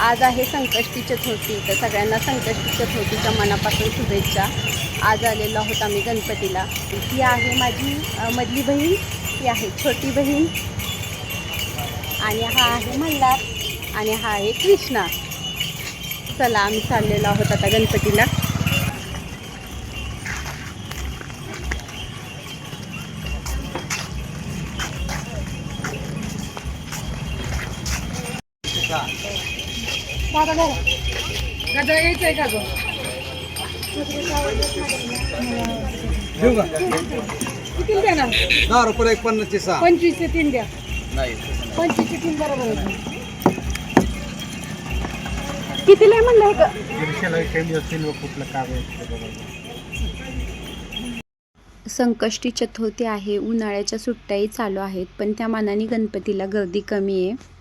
आज आहे संकष्टी चतुर्थी, तर सगळ्यांना संकष्टी चतुर्थीच्या मनापासून शुभेच्छा। आज आलेलो आहोत आम्ही गणपतीला। ही आहे माझी मधली बहीण, ही आहे छोटी बहीण, आणि हा आहे मल्हार, आणि हा आहे कृष्णा। चला आम्ही चाललेलो आहोत आता गणपतीला। गदा यायचंय का गं? किती देणार? 10 रुपये 50 ची 6. 25 चे 3 द्या. नाही 25 चे 3 बरोबर आहे. कितीला म्हणलं का? संकष्टी चतुर्थी आहे, उन्हाळ्याच्या सुट्ट्याही चालू आहेत, पण त्या मानाने गणपतीला गर्दी कमी आहे।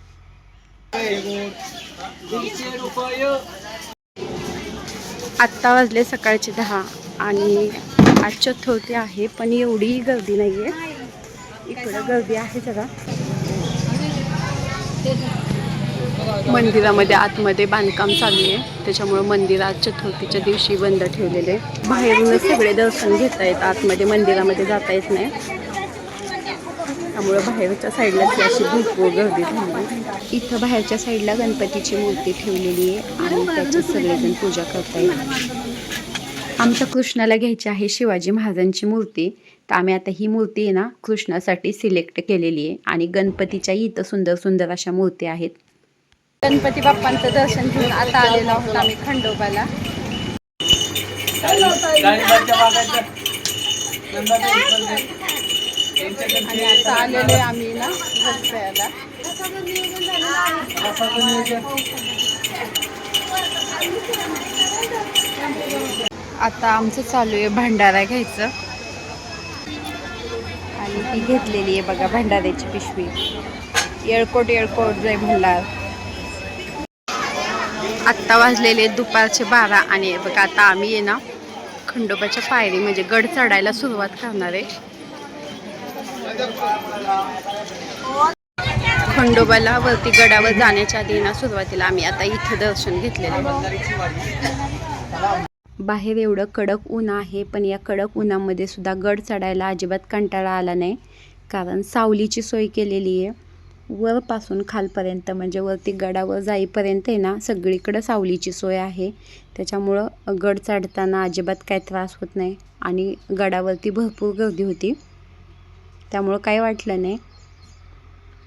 आत्ता वाजले सकाळचे 10 आणि आज चतुर्थी आहे, पण एवढी गर्दी नाही आहे। इकडं गर्दी आहे जरा। मंदिरामध्ये आतमध्ये बांधकाम चालू आहे, त्याच्यामुळे मंदिर आज चतुर्थीच्या दिवशी बंद ठेवलेले। बाहेरूनच सगळे दर्शन घेता येत, आतमध्ये मंदिरामध्ये जाता येत नाही, त्यामुळे बाहेरच्या साईडला अशी भरपूर गर्दी झाली। इथं बाहेरच्या साईडला गणपतीची मूर्ती ठेवलेली आहे आणि त्याच्यात सगळेजण पूजा करतायत। आमच्या कृष्णाला घ्यायची आहे शिवाजी महाराजांची मूर्ती, तर आम्ही आता ही मूर्ती आहे ना कृष्णासाठी सिलेक्ट केलेली आहे। आणि गणपतीच्या इथं सुंदर सुंदर अशा मूर्ती आहेत। गणपती बाप्पांचं दर्शन घेऊन आता आलेलो आहोत आम्ही खंडोबाला। आणि आता आलेलो आहे आम्ही ना रस्त्याला। आता आमचं चालू आहे भंडारा घ्यायचं, आणि ती घेतलेली आहे बघा भंडाऱ्याची पिशवी। येळकोट येळकोट जय मल्हार। आत्ता वाजलेले दुपारचे 12 आणि बघा आता आम्ही आहे ना खंडोबाच्या पायरी म्हणजे गड चढायला सुरुवात करणार आहे। खंडोबाला वरती गडावर जाण्याच्या आधी ना सुरुवातीला आम्ही आता इथं दर्शन घेतलेलं आहे। बाहेर एवढं कडक ऊन आहे, पण या कडक उन्हामध्ये सुद्धा गड चढायला अजिबात कंटाळा आला नाही, कारण सावलीची सोय केलेली आहे वरपासून खालपर्यंत। म्हणजे वरती गडावर जाईपर्यंत आहे ना सगळीकडं सावलीची सोय आहे, त्याच्यामुळं गड चढताना अजिबात काय त्रास होत नाही। आणि गडावरती भरपूर गर्दी होती, त्यामुळं काय वाटलं नाही।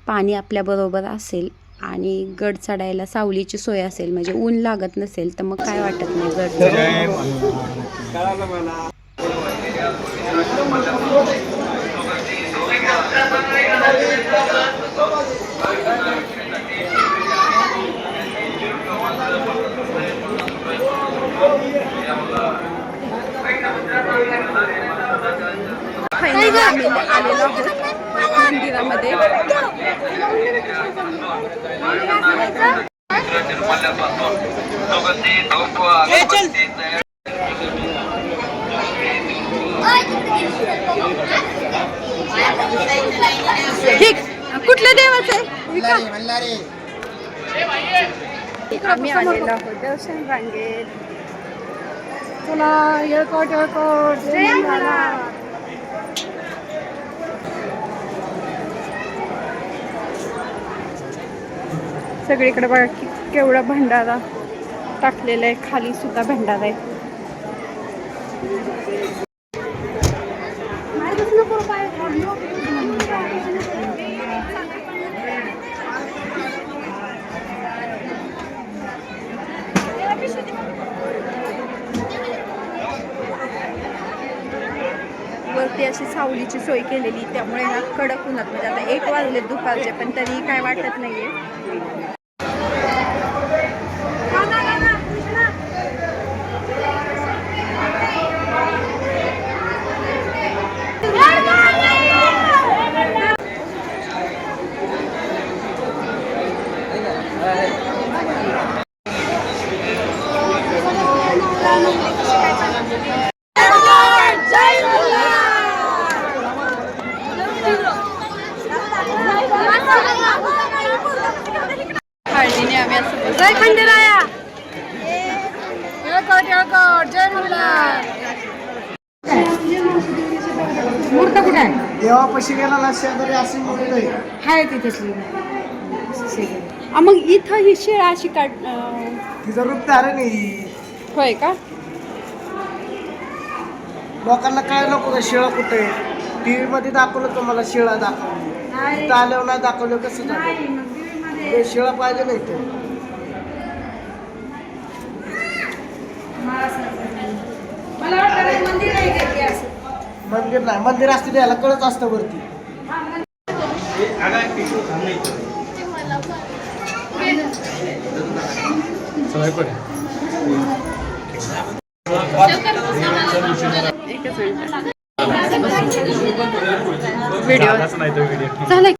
पाणी आपल्याबरोबर असेल आणि गड चढायला सावलीची सोय असेल, म्हणजे ऊन लागत नसेल, तर मग काय वाटत नाही गड फायनली आम्ही आलेलो आहोत मंदिरामध्ये। ठीक, कुठल्या देवाचं आहे? आम्ही आलेलो आहोत दर्शन रांगेत। तुला येळकोट येळकोट जय मल्हार। सगळीकडे बघा केवढा भंडारा टाकलेला आहे, खाली सुद्धा भंडारा आहे। वरती अशी सावलीची सोय केलेली, त्यामुळे ना कडक उन्हात, म्हणजे आता 1 वाजले दुपारचे, पण तरी काय वाटत नाहीये। आम्ही असं बोलतो. जय खंडेराया. येळकोट येळकोट जय मल्हार. मूर्त कुठे आहे? देवापाशी गेला ना शेजारी अशी मूर्त आहे. आहे तिथेच. मग इथं ही शिळा अशी काढ तिचं रूप धारण नाही. होय का? लोकांना काय नको का शिळा कुठे आहे? टीव्ही मध्ये दाखवलं तुम्हाला शिळा दाखवली. इथं आल्यावर नाही दाखवलं कसं झालं? ते शिळा पाहिजे नाही ते. मला वाटतं मंदिर आहे का ते असं? मंदिर नाही, मंदिर असते द्यायला कळत असतं वरती. एकच मिनिट. व्हिडिओ झालाय.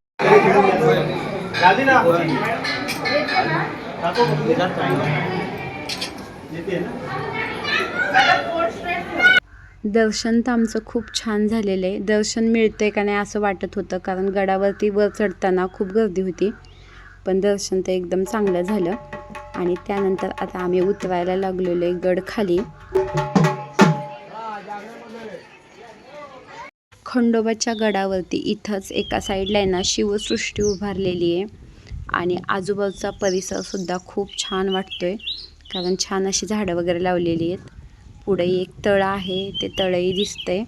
दर्शन तर आमचं खूप छान झालेलं आहे. दर्शन मिळतंय का नाही असं वाटत होतं, कारण गडावरती वर चढताना खूप गर्दी होती. पण दर्शन तर एकदम चांगलं झालं. आणि त्यानंतर आता आम्ही उतरायला लागलेलो आहे गड खाली. खंडोबाच्या गडावरती इथंच एका साईडला आहे ना शिवसृष्टी उभारलेली आहे. आणि आजूबाजूचा परिसरसुद्धा खूप छान वाटतोय, कारण छान अशी झाडं वगैरे लावलेली आहेत. पुढे एक तळं आहे, ते तळंही दिसतंय.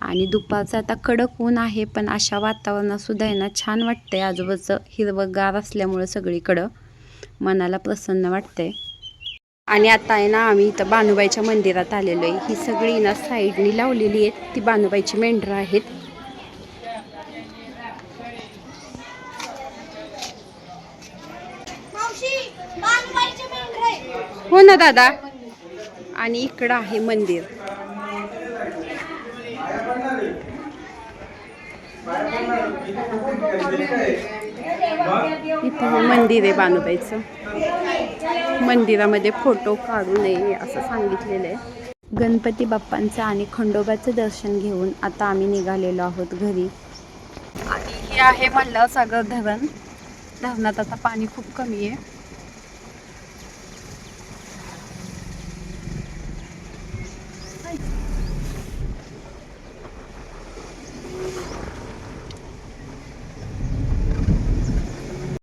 आणि दुपारचं आता कडक ऊन आहे, पण अशा वातावरणातसुद्धा आहे ना छान वाटतंय. आजूबाजूचं हिरवंगार असल्यामुळं सगळीकडं मनाला प्रसन्न वाटतंय. आणि आता आहे ना आम्ही इथं बानुबाईच्या मंदिरात आलेलो आहे. ही सगळी ना साईडनी लावलेली आहेत, ती बानुबाईची मेंढरं आहेत. हो ना दादा. आणि इकडं आहे मंदिर. इथं हे मंदिर आहे बानुबाईचं. मंदिरामध्ये फोटो काढू नये असं सांगितलेलं आहे. गणपती बाप्पांचं आणि खंडोबाचं दर्शन घेऊन आता आम्ही निघालेलो आहोत घरी. आणि हे आहे मल्हारसागर धरण. धरणात आता पाणी खूप कमी आहे.